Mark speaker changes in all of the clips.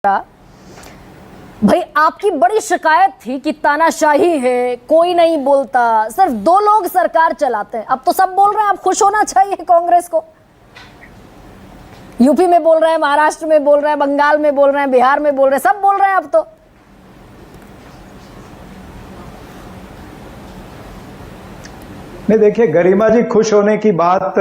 Speaker 1: भाई आपकी बड़ी शिकायत थी कि तानाशाही है, कोई नहीं बोलता, सिर्फ दो लोग सरकार चलाते हैं। अब तो सब बोल रहे हैं, अब खुश होना चाहिए कांग्रेस को। यूपी में बोल रहे हैं, महाराष्ट्र में बोल रहे हैं, बंगाल में बोल रहे हैं, बिहार में बोल रहे हैं, सब बोल रहे हैं अब तो।
Speaker 2: नहीं, देखिए गरिमा जी, खुश होने की बात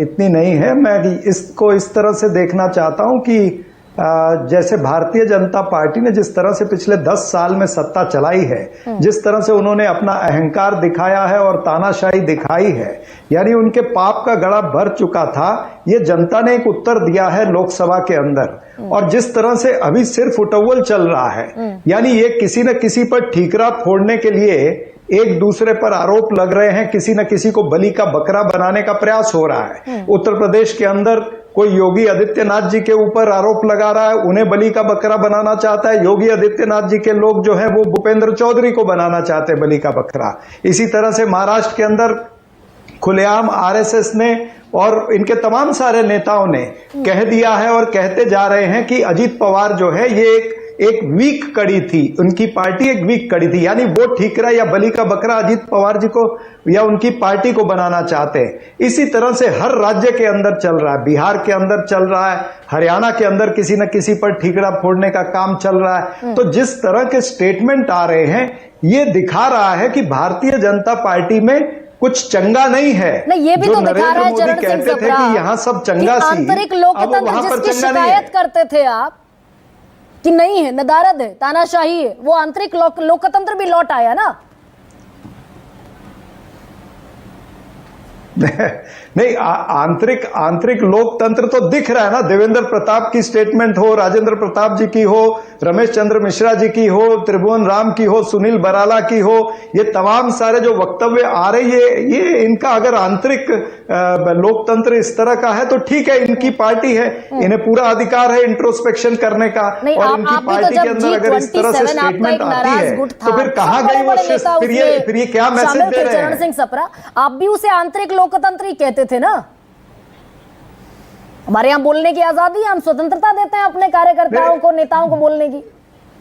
Speaker 2: इतनी नहीं है। मैं इसको इस तरह से देखना चाहता हूं कि जैसे भारतीय जनता पार्टी ने जिस तरह से पिछले 10 साल में सत्ता चलाई है, जिस तरह से उन्होंने अपना अहंकार दिखाया है और तानाशाही दिखाई है, यानी उनके पाप का गड़ा भर चुका था, ये जनता ने एक उत्तर दिया है लोकसभा के अंदर। और जिस तरह से अभी सिर्फ उटव्वल चल रहा है, यानी ये किसी न किसी पर ठीकरा फोड़ने के लिए एक दूसरे पर आरोप लग रहे हैं, किसी न किसी को बलि का बकरा बनाने का प्रयास हो रहा है। उत्तर प्रदेश के अंदर कोई योगी आदित्यनाथ जी के ऊपर आरोप लगा रहा है, उन्हें बलि का बकरा बनाना चाहता है। योगी आदित्यनाथ जी के लोग जो है वो भूपेंद्र चौधरी को बनाना चाहते हैं बलि का बकरा। इसी तरह से महाराष्ट्र के अंदर खुलेआम आरएसएस ने और इनके तमाम सारे नेताओं ने कह दिया है और कहते जा रहे हैं कि अजीत पवार जो है ये एक वीक कड़ी थी, उनकी पार्टी एक वीक कड़ी थी, यानी वो ठीकरा या बलि का बकरा अजीत पवार जी को या उनकी पार्टी को बनाना चाहते हैं। इसी तरह से हर राज्य के अंदर चल रहा है, बिहार के अंदर चल रहा है, हरियाणा के अंदर किसी न किसी पर ठीकरा फोड़ने का काम चल रहा है। तो जिस तरह के स्टेटमेंट आ रहे हैं, ये दिखा रहा है कि भारतीय जनता पार्टी में कुछ चंगा नहीं है।
Speaker 1: नहीं, ये भी तो दिखा रहा है चरण सिंह
Speaker 2: कहते थे कि यहाँ सब चंगा सी,
Speaker 1: आंतरिक लोकतंत्र जिसकी शिकायत करते थे आप कि नहीं है, नदारद है, तानाशाही है, वो आंतरिक लोकतंत्र भी लौट आया ना।
Speaker 2: नहीं, आंतरिक लोकतंत्र तो दिख रहा है ना। देवेंद्र प्रताप की स्टेटमेंट हो, राजेंद्र प्रताप जी की हो, रमेश चंद्र मिश्रा जी की हो, त्रिभुवन राम की हो, सुनील बराला की हो, ये तमाम सारे जो वक्तव्य आ रहे हैं, ये इनका अगर आंतरिक लोकतंत्र इस तरह का है तो ठीक है, इनकी पार्टी है, इन्हें पूरा अधिकार है इंट्रोस्पेक्शन करने का। और इनकी पार्टी के अंदर अगर इस तरह से स्टेटमेंट आती है तो फिर कहाँ गई वो शिस्त? फिर ये क्या मैसेज दे रहे हैं?
Speaker 1: चरण सिंह सप्रा, आप भी उसे आंतरिक लोकतंत्र ही कहते थे ना। हमारे यहां बोलने की आजादी है, हम स्वतंत्रता देते हैं अपने कार्यकर्ताओं को, नेताओं को बोलने की।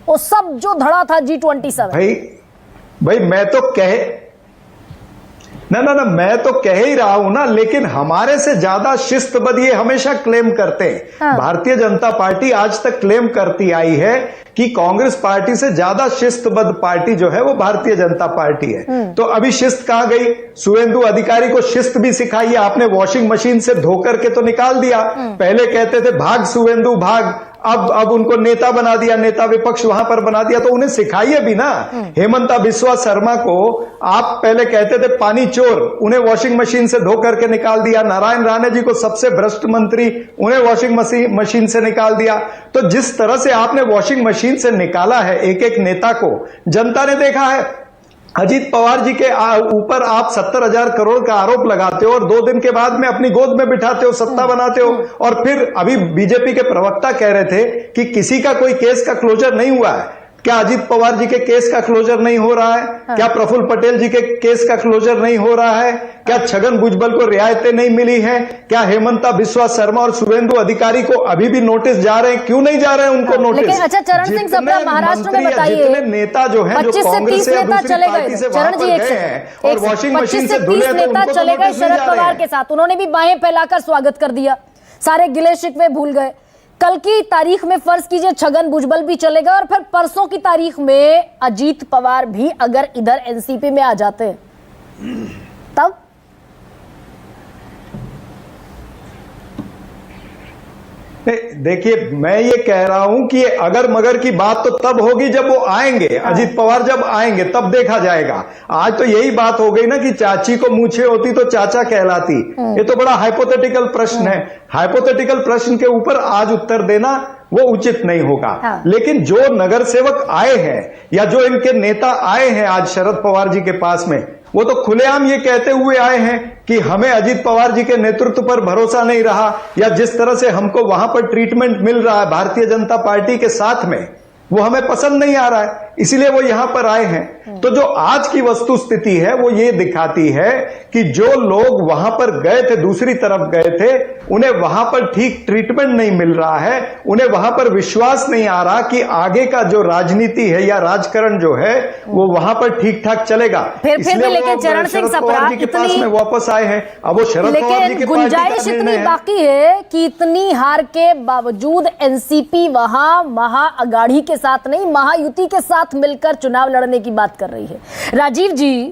Speaker 1: वो सब जो धड़ा था G27।
Speaker 2: भाई मैं तो ना मैं तो कह ही रहा हूं ना, लेकिन हमारे से ज्यादा शिस्तबद्ध ये हमेशा क्लेम करते हैं। हाँ। भारतीय जनता पार्टी आज तक क्लेम करती आई है कि कांग्रेस पार्टी से ज्यादा शिस्तबद्ध पार्टी जो है वो भारतीय जनता पार्टी है। तो अभी शिस्त कहां गई? शुवेंदु अधिकारी को शिस्त भी सिखाई है आपने, वॉशिंग मशीन से धो करके तो निकाल दिया। पहले कहते थे भाग शुवेंदु भाग, अब उनको नेता बना दिया, नेता विपक्ष वहां पर बना दिया, तो उन्हें सिखाइए भी ना। हेमंता बिस्वा शर्मा को आप पहले कहते थे पानी चोर, उन्हें वॉशिंग मशीन से धो करके निकाल दिया। नारायण राणे जी को सबसे भ्रष्ट मंत्री, उन्हें वॉशिंग मशीन से निकाल दिया। तो जिस तरह से आपने वॉशिंग मशीन से निकाला है एक एक नेता को, जनता ने देखा है। अजीत पवार जी के ऊपर आप 70,000 करोड़ का आरोप लगाते हो और 2 दिन के बाद में अपनी गोद में बिठाते हो, सत्ता बनाते हो। और फिर अभी बीजेपी के प्रवक्ता कह रहे थे कि किसी का कोई केस का क्लोजर नहीं हुआ है। क्या अजीत पवार जी के केस का क्लोजर नहीं हो रहा है? हाँ। क्या प्रफुल्ल पटेल जी के केस का क्लोजर नहीं हो रहा है? क्या छगन भुजबल को रियायतें नहीं मिली हैं? क्या हेमंता बिस्वा शर्मा और शुवेंदु अधिकारी को अभी भी नोटिस जा रहे हैं? क्यों नहीं जा रहे हैं उनको नोटिस?
Speaker 1: लेकिन अच्छा चरण सिंह सप्रा, महाराष्ट्र में बताइए,
Speaker 2: नेता जो है, जो कांग्रेस से दूसरी पार्टी से वहां पर गए हैं और वॉशिंग मशीन से धुले, तो
Speaker 1: नेता चले गए शरद पवार के साथ, उन्होंने भी बाहें फैलाकर स्वागत कर दिया, सारे गिले शिकवे भूल गए। कल की तारीख में फर्ज कीजिए छगन भुजबल भी चलेगा और फिर परसों की तारीख में अजीत पवार भी अगर इधर एनसीपी में आ जाते हैं, तब
Speaker 2: देखिए, मैं ये कह रहा हूं कि अगर मगर की बात तो तब होगी जब वो आएंगे। अजीत पवार जब आएंगे तब देखा जाएगा। आज तो यही बात हो गई ना कि चाची को मूछें होती तो चाचा कहलाती। ये तो बड़ा हाइपोथेटिकल प्रश्न है। हाइपोथेटिकल प्रश्न के ऊपर आज उत्तर देना वो उचित नहीं होगा। हाँ। लेकिन जो नगर सेवक आए हैं या जो इनके नेता आए हैं आज शरद पवार जी के पास में, वो तो खुलेआम ये कहते हुए आए हैं कि हमें अजीत पवार जी के नेतृत्व पर भरोसा नहीं रहा, या जिस तरह से हमको वहां पर ट्रीटमेंट मिल रहा है भारतीय जनता पार्टी के साथ में, वो हमें पसंद नहीं आ रहा है। इसीलिए वो यहां पर आए हैं। तो जो आज की वस्तु स्थिति है वो ये दिखाती है कि जो लोग वहां पर गए थे, दूसरी तरफ गए थे, उन्हें वहां पर ठीक ट्रीटमेंट नहीं मिल रहा है, उन्हें वहां पर विश्वास नहीं आ रहा कि आगे का जो राजनीति है या राजकारण जो है वो वहां पर ठीक ठाक चलेगा।
Speaker 1: फिर भी लेकिन चरण सिंह सप्रा
Speaker 2: के पास में वापस आए हैं। अब वो शरद पवार जी
Speaker 1: लेकिन
Speaker 2: के
Speaker 1: गुंजाइश इतनी बाकी है कि इतनी हार के बावजूद एनसीपी वहां महाअघाड़ी के साथ नहीं, महायुति के साथ मिलकर चुनाव लड़ने की बात कर रही है। राजीव जी,